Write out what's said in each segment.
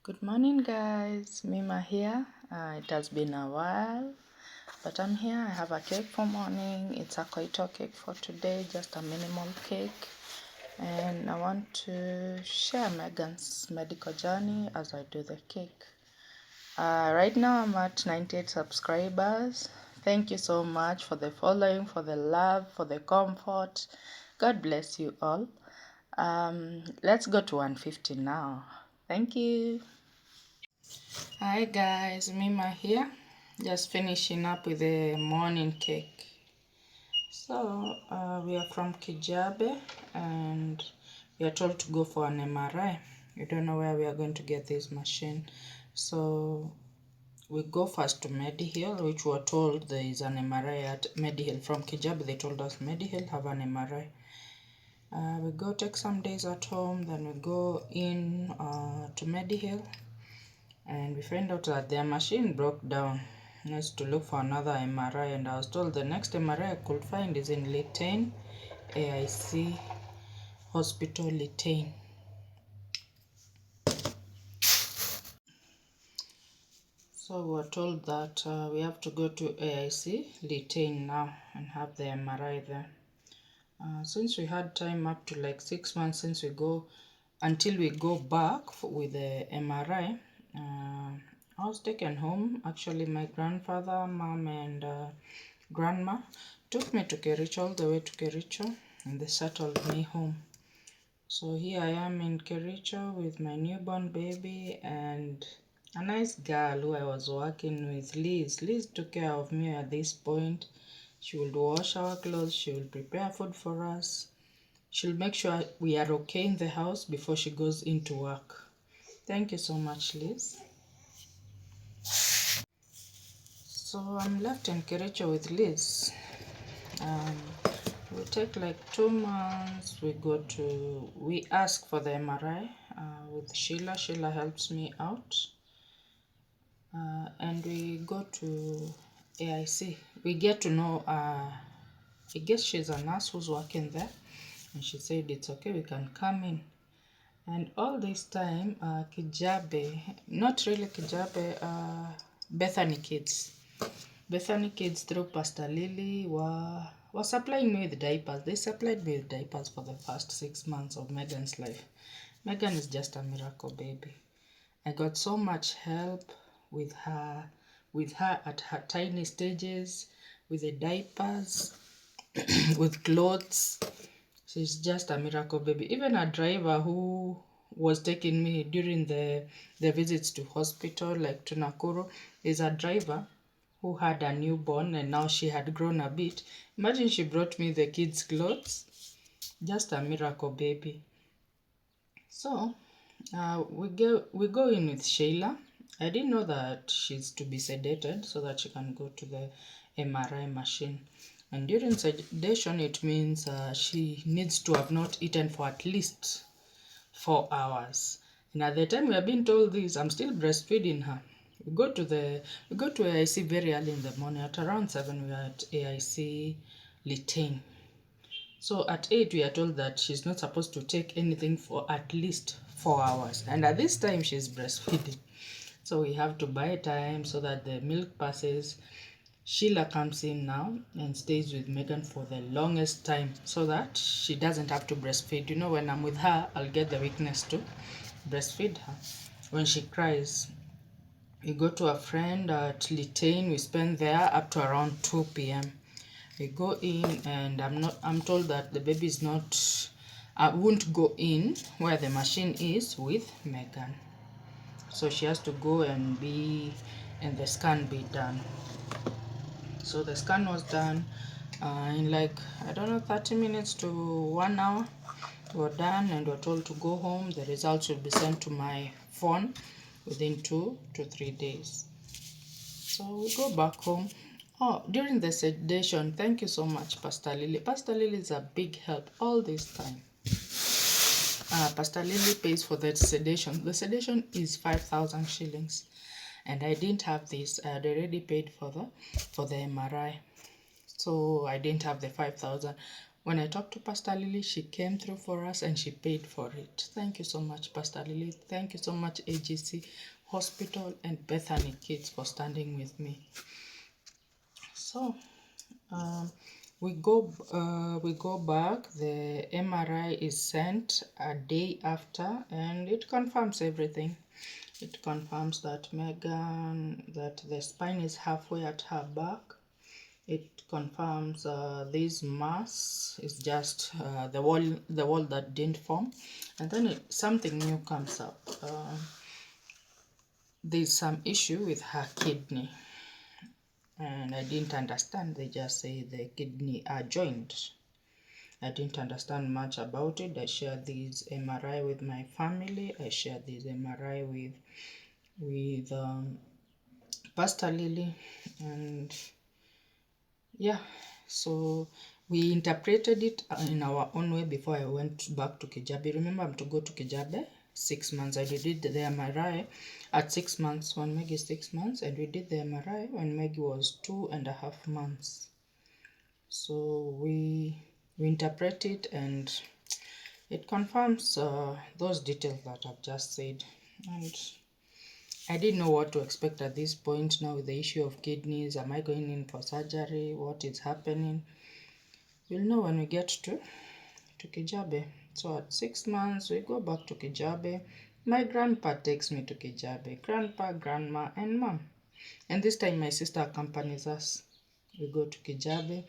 Good morning, guys. Mima here. It has been a while, but I'm here. I have a cake for morning. It's a koito cake for today, just a minimal cake. And I want to share Meghan's medical journey as I do the cake. Right now, I'm at 98 subscribers. Thank you so much for the following, for the love, for the comfort. God bless you all. Let's go to 150 now. Thank you. Hi guys, Mima here. Just finishing up with the morning cake. So we are from Kijabe and we are told to go for an MRI. We don't know where we are going to get this machine. So we go first to Medihill, which we were told there is an MRI at Medihill. From Kijabe they told us Medihill have an MRI. We go take some days at home, then we go in to Medihill. And we find out that their machine broke down. Needs to look for another MRI, and I was told the next MRI I could find is in Litain, AIC Hospital Litain. So we were told that we have to go to AIC Litain now and have the MRI there. Since we had time up to like 6 months since we go until we go back with the MRI, I was taken home. Actually, my grandfather, mom, and grandma took me to Kericho, all the way to Kericho, and they settled me home. So here I am in Kericho with my newborn baby and a nice girl who I was working with, Liz. Liz took care of me at this point. She will wash our clothes, she will prepare food for us. She'll make sure we are okay in the house before she goes into work. Thank you so much, Liz. So I'm left in Kericho with Liz. We take like 2 months. We ask for the MRI with Sheila. Sheila helps me out. And we go to AIC. We get to know, I guess she's a nurse who's working there. And she said it's okay, we can come in. And all this time, Kijabe, not really Kijabe, Bethany Kids. Bethany Kids through Pastor Lily were supplying me with diapers. They supplied me with diapers for the first 6 months of Meghan's life. Meghan is just a miracle baby. I got so much help with her at her tiny stages, with the diapers, with clothes. She's just a miracle baby. Even a driver who was taking me during the visits to hospital, like to Nakuru, is a driver who had a newborn and now she had grown a bit. Imagine she brought me the kids' clothes. Just a miracle baby. So we go in with Sheila. I didn't know that she's to be sedated so that she can go to the MRI machine. And during sedation, it means she needs to have not eaten for at least 4 hours. And at the time we are being told this, I'm still breastfeeding her. We go to AIC very early in the morning. At around 7, we are at AIC Litain. So at 8, we are told that she's not supposed to take anything for at least 4 hours. And at this time, she's breastfeeding. So we have to buy time so that the milk passes. Sheila comes in now and stays with Meghan for the longest time so that she doesn't have to breastfeed. You know, when I'm with her, I'll get the weakness to breastfeed her. When she cries, we go to a friend at Litain. We spend there up to around 2 p.m. We go in and I'm told that the baby is not, I won't go in where the machine is with Meghan. So she has to go and the scan be done. So the scan was done in like, I don't know, 30 minutes to 1 hour. We're done and we're told to go home. The results will be sent to my phone within 2 to 3 days. So we go back home. Oh, during the sedation, thank you so much, Pastor Lily. Pastor Lily is a big help all this time. Pastor Lily pays for the sedation. The sedation is 5,000 shillings. And I didn't have this. I had already paid for the MRI. So I didn't have the 5,000. When I talked to Pastor Lily, she came through for us and she paid for it. Thank you so much, Pastor Lily. Thank you so much, AGC Hospital and Bethany Kids, for standing with me. So we go back. The MRI is sent a day after, and it confirms everything. It confirms that Meghan, that the spine is halfway at her back. It confirms this mass is just the wall that didn't form, and then something new comes up. There's some issue with her kidney, and I didn't understand. They just say the kidney are joined. I didn't understand much about it. I shared this MRI with my family. I shared this MRI with Pastor Lily, and yeah, so we interpreted it in our own way before I went back to Kijabe. Remember, I'm to go to Kijabe 6 months. I did the MRI at 6 months when Maggie is 6 months, and we did the MRI when Maggie was 2.5 months. So we interpret it, and it confirms those details that I've just said. And I didn't know what to expect at this point now with the issue of kidneys. Am I going in for surgery? What is happening? We'll know when we get to Kijabe. So at 6 months, we go back to Kijabe. My grandpa takes me to Kijabe. Grandpa, grandma, and mom. And this time my sister accompanies us. We go to Kijabe.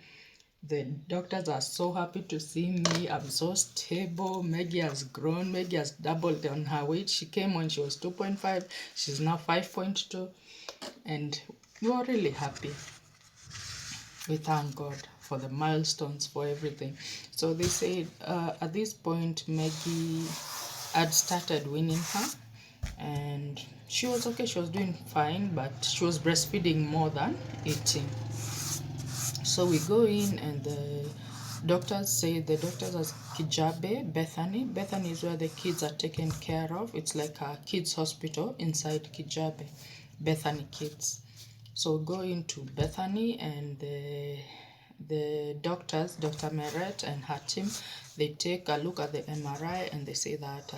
The doctors are so happy to see me. I'm so stable. Maggie has grown. Maggie has doubled on her weight. She came when she was 2.5. She's now 5.2. And we were really happy. We thank God for the milestones, for everything. So they said at this point, Maggie had started weaning her. And she was okay. She was doing fine. But she was breastfeeding more than eating. So we go in, and the doctors at Kijabe, Bethany. Bethany is where the kids are taken care of. It's like a kids hospital inside Kijabe, Bethany Kids. So we go into Bethany, and the doctors, Dr. Meret and her team, they take a look at the MRI, and they say that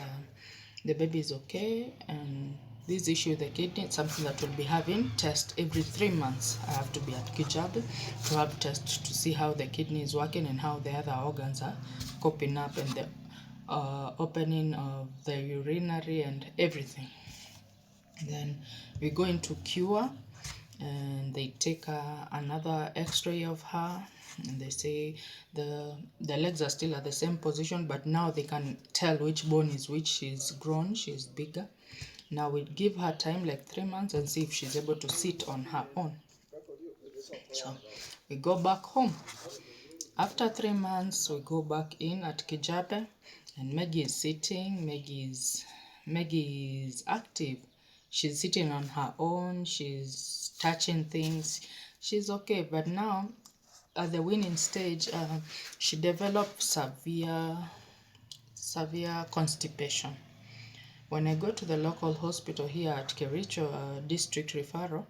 the baby is okay, and this issue with the kidney is something that we'll be having test every 3 months. I have to be at Kijabe to have tests to see how the kidney is working and how the other organs are coping up, and the opening of the urinary and everything. Then we go into cure, and they take another x-ray of her, and they say the legs are still at the same position, but now they can tell which bone is which. She's grown, she's bigger. Now we give her time like 3 months and see if she's able to sit on her own. So we go back home. After 3 months, we go back in at Kijabe, and Maggie is sitting. Maggie is active. She's sitting on her own. She's touching things. She's okay. But now, at the weaning stage, she developed severe constipation. When I go to the local hospital here at Kericho district referral,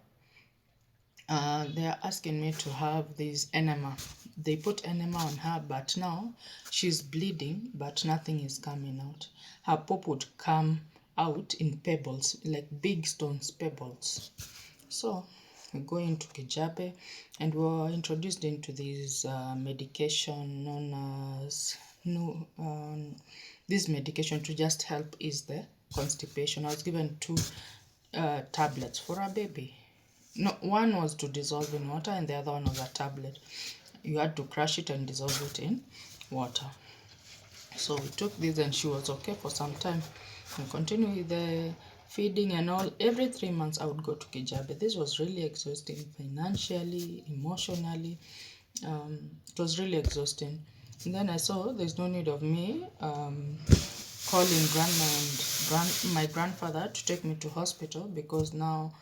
they are asking me to have this enema. They put enema on her, but now she's bleeding, but nothing is coming out. Her pop would come out in pebbles, like big stones, pebbles. So we go into Kijabe, and we were introduced into this medication known as this medication to just help ease the constipation. I was given 2 tablets for a baby. No, one was to dissolve in water, and the other one was a tablet. You had to crush it and dissolve it in water. So we took this, and she was okay for some time. And continue with the feeding and all. Every 3 months I would go to Kijabe. This was really exhausting financially, emotionally. It was really exhausting. And then I saw there's no need of me calling grandma and my grandfather to take me to hospital, because now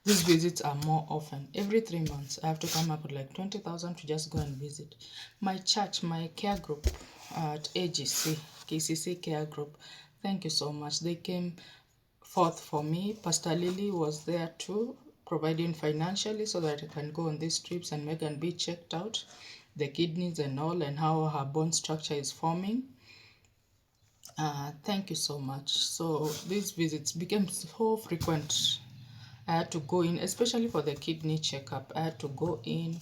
these visits are more often. Every 3 months, I have to come up with like 20,000 to just go and visit. My church, my care group at AGC, KCC care group, thank you so much. They came forth for me. Pastor Lily was there too, providing financially so that I can go on these trips and Meghan be checked out. the kidneys and all, and how her bone structure is forming. Thank you so much. So these visits became so frequent. I had to go in, especially for the kidney checkup. I had to go in.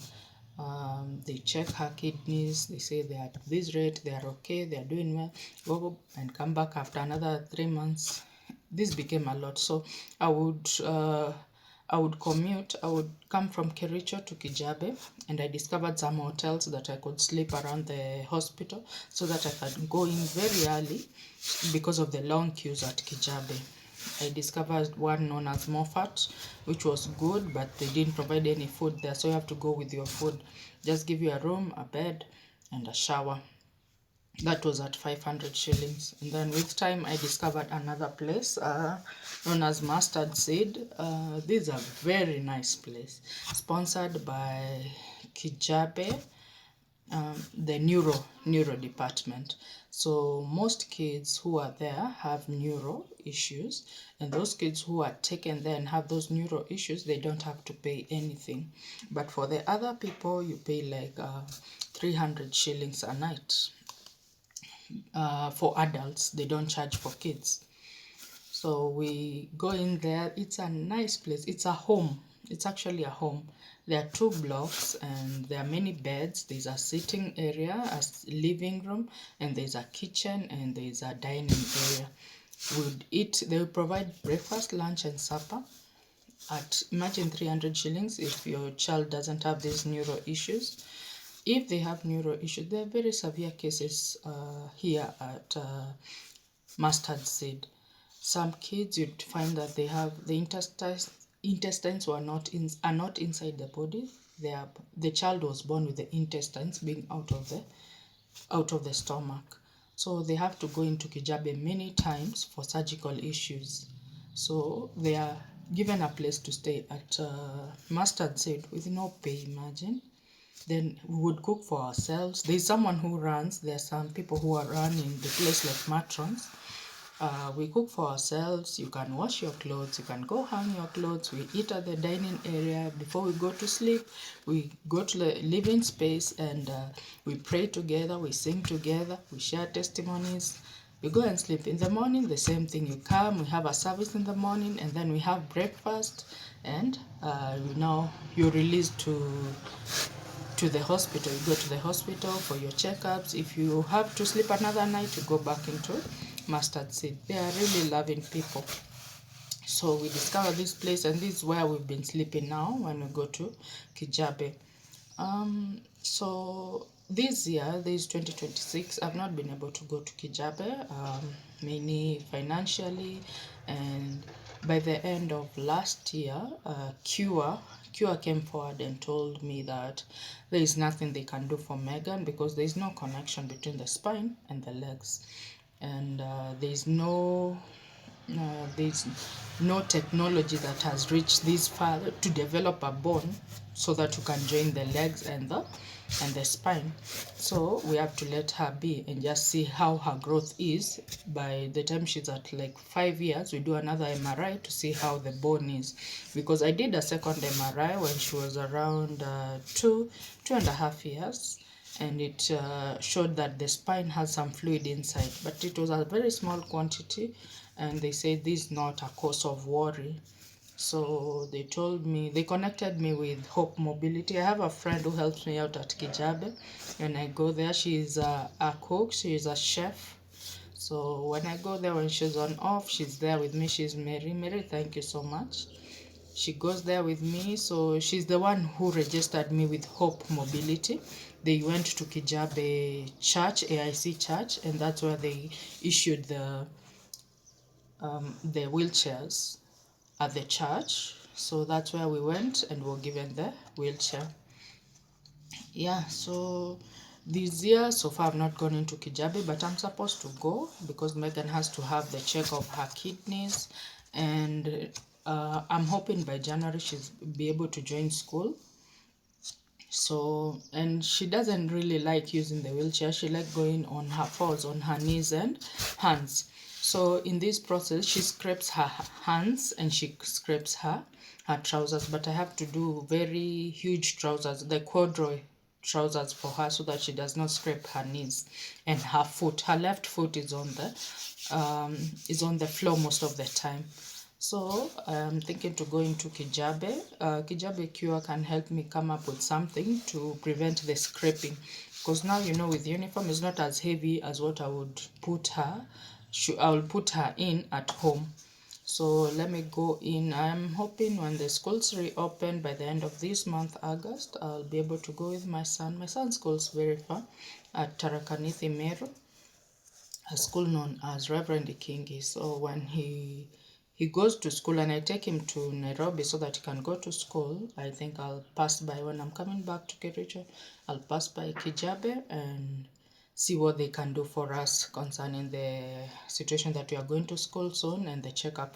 They check her kidneys. They say they are at this rate, they are okay, they are doing well. Go and come back after another 3 months. This became a lot. So I would commute. I would come from Kericho to Kijabe, and I discovered some hotels that I could sleep around the hospital so that I could go in very early because of the long queues at Kijabe. I discovered one known as Moffat, which was good, but they didn't provide any food there, so you have to go with your food. Just give you a room, a bed, and a shower. That was at 500 shillings. And then with time, I discovered another place known as Mustard Seed. This is a very nice place, sponsored by Kijabe, the neuro department. So most kids who are there have neuro issues, and those kids who are taken there and have those neuro issues, they don't have to pay anything. But for the other people, you pay like 300 shillings a night. For adults, they don't charge for kids. So we go in there. It's a nice place. It's a home. It's actually a home. There are 2 blocks and there are many beds. There's a sitting area, a living room, and there's a kitchen and there's a dining area. We'd eat. They will provide breakfast, lunch, and supper at, imagine, 300 shillings if your child doesn't have these neuro issues. If they have neuro issues, there are very severe cases here at Mustard Seed. Some kids, you'd find that they have the intestines are not inside the body. The child was born with the intestines being out of the stomach. So they have to go into Kijabe many times for surgical issues. So they are given a place to stay at Mustard Seed with no pay, imagine. Then we would cook for ourselves. There's someone who runs. There are some people who are running the place like matrons. We cook for ourselves. You can wash your clothes. You can go hang your clothes. We eat at the dining area. Before we go to sleep, we go to the living space and we pray together. We sing together. We share testimonies. We go and sleep. In the morning, the same thing. You come, we have a service in the morning, and then we have breakfast, and you're released to the hospital. You go to the hospital for your checkups. If you have to sleep another night, you go back into Mustard Seed. They are really loving people. So we discovered this place, and this is where we've been sleeping now when we go to Kijabe. So this year, this 2026, I've not been able to go to Kijabe, mainly financially, and by the end of last year, Cure came forward and told me that there is nothing they can do for Meghan because there is no connection between the spine and the legs, and there's no technology that has reached this far to develop a bone so that you can join the legs and the spine. So we have to let her be and just see how her growth is. By the time she's at like 5 years, we do another MRI to see how the bone is, because I did a second MRI when she was around 2.5 years, and it showed that the spine has some fluid inside, but it was a very small quantity, and they said this is not a cause of worry. So they connected me with Hope Mobility. I have a friend who helps me out at Kijabe. When I go there, she's a cook, she's a chef. So when I go there, when she's on off, she's there with me. She's Mary. Mary, thank you so much. She goes there with me. So she's the one who registered me with Hope Mobility. They went to Kijabe Church, AIC Church, and that's where they issued the wheelchairs at the church. So that's where we went and were given the wheelchair. Yeah, so this year so far I've not gone into Kijabe, but I'm supposed to go because Meghan has to have the check of her kidneys, and I'm hoping by January she'll be able to join school. So, and she doesn't really like using the wheelchair. She like going on her paws, on her knees and hands. So in this process, she scrapes her hands and she scrapes her trousers. But I have to do very huge trousers, the corduroy trousers for her so that she does not scrape her knees and her foot. Her left foot is on the floor most of the time. So I'm thinking to go into Kijabe. Kijabe Cure can help me come up with something to prevent the scraping, because now, you know, with uniform is not as heavy as what I would put her. I will put her in at home. So let me go in. I'm hoping when the schools reopen by the end of this month, August, I'll be able to go with my son. My son's school's very far at Tarakanithi Meru, a school known as Reverend Kingi. So when he goes to school and I take him to Nairobi so that he can go to school, I think I'll pass by, when I'm coming back to Kericho, I'll pass by Kijabe and see what they can do for us concerning the situation that we are going to school soon, and the checkup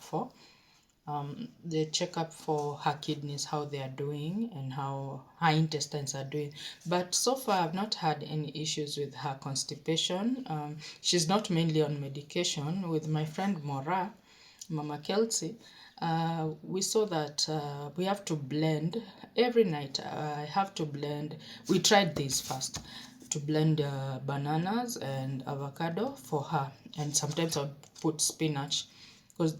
for her kidneys, how they are doing and how her intestines are doing. But so far I've not had any issues with her constipation. She's not mainly on medication. With my friend Mama Kelsey, we saw that we have to blend every night. I have to blend. We tried this first to blend bananas and avocado for her, and sometimes I'll put spinach, because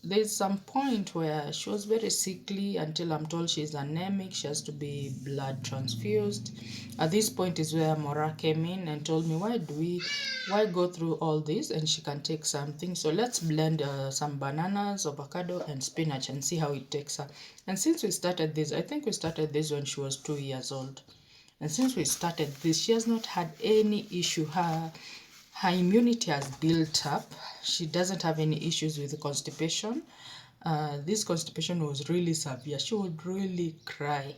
there's some point where she was very sickly until I'm told she's anemic, she has to be blood transfused. At this point is where Mora came in and told me, why go through all this, and she can take something, so let's blend some bananas, avocado and spinach and see how it takes her. And since we started this, I think we started this when she was 2 years old, and since we started this, she has not had any issue. Her immunity has built up. She doesn't have any issues with constipation. This constipation was really severe. She would really cry.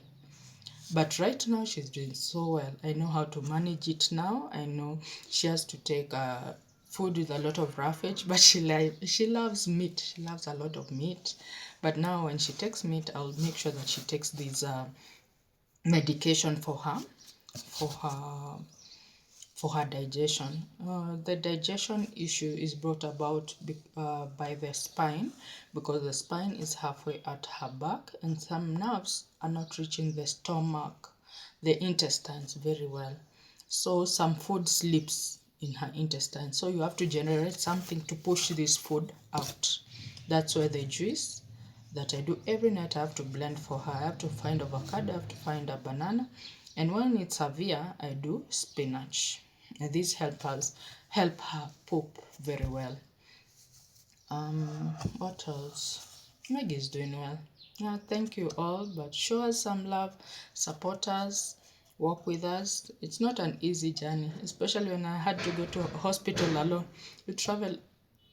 But right now she's doing so well. I know how to manage it now. I know she has to take food with a lot of roughage, but she loves meat. She loves a lot of meat. But now when she takes meat, I'll make sure that she takes this medication for her for her digestion. The digestion issue is brought about by the spine, because the spine is halfway at her back and some nerves are not reaching the stomach, the intestines very well. So some food slips in her intestine. So you have to generate something to push this food out. That's where the juice that I do every night, I have to blend for her. I have to find avocado, I have to find a banana, and when it's severe, I do spinach. And these help her poop very well. What else? Meg is doing well. Yeah, thank you all, but show us some love, support us, walk with us. It's not an easy journey, especially when I had to go to a hospital alone. We travel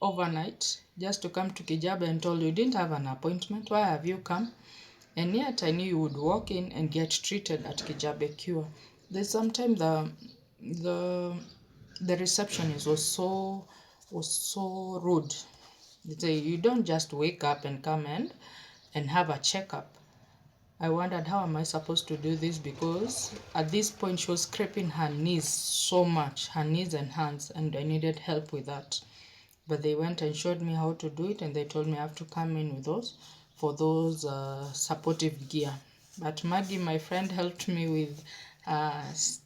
overnight just to come to Kijabe and told you didn't have an appointment. Why have you come? And yet I knew you would walk in and get treated at Kijabe Cure. There's sometimes the the receptionist was so rude. They say you don't just wake up and come and have a checkup. I wondered, how am I supposed to do this, because at this point she was scraping her knees so much, her knees and hands, and I needed help with that. But they went and showed me how to do it, and they told me I have to come in with those supportive gear. But Maggie, my friend, helped me with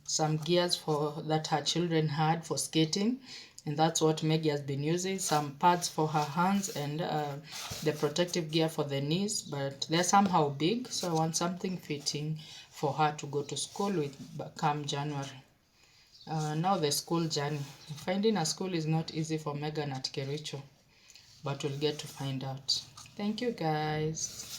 some gears for that her children had for skating, and that's what Maggie has been using. Some pads for her hands and the protective gear for the knees, but they're somehow big, so I want something fitting for her to go to school with come January. Now the school journey. Finding a school is not easy for Meghan at Kericho, but we'll get to find out. Thank you guys.